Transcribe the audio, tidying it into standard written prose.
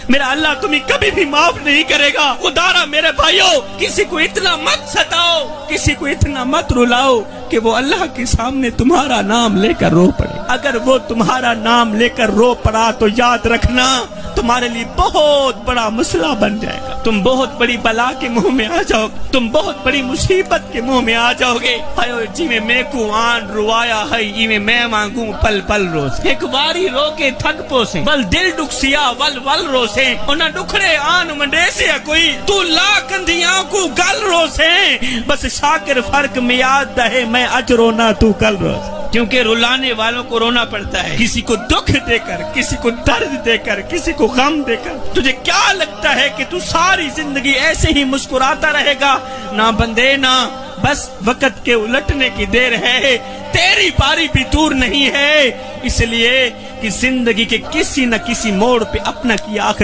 میرا اللہ تمہیں کبھی بھی معاف نہیں کرے گا۔ خدارا میرے بھائیوں، کسی کو اتنا مت ستاؤ، کسی کو اتنا مت رلاؤ کہ وہ اللہ کے سامنے تمہارا نام لے کر رو پڑے۔ اگر وہ تمہارا نام لے کر رو پڑا تو یاد رکھنا تمہارے لیے بہت بڑا مسئلہ بن جائے گا، تم بہت بڑی بلا کے منہ میں آ جاؤ گے، تم بہت بڑی مصیبت کے منہ میں آ جاؤ گے۔ جی میں کو آن روایا ہے ای میں مانگوں پل پل روز، ایک واری رو کے تھک پوسیں بل دل ڈکسیا ول ول روسیں، انہاں ڈکھڑے آن منڈے سے کوئی تو لا کندیاں کو گل روسیں، بس شاکر فرق میں یاد دہے میں اج رونا تو کل روز۔ کیونکہ رلانے والوں کو رونا پڑتا ہے، کسی کو دکھ دے کر، کسی کو درد دے کر، کسی کو غم دے کر۔ تجھے کیا لگتا ہے کہ تو ساری زندگی ایسے ہی مسکراتا رہے گا؟ نہ بندے نہ، بس وقت کے الٹنے کی دیر ہے، تیری باری بھی دور نہیں ہے، اس لیے کہ زندگی کے کسی نہ کسی موڑ پہ اپنا کی آخر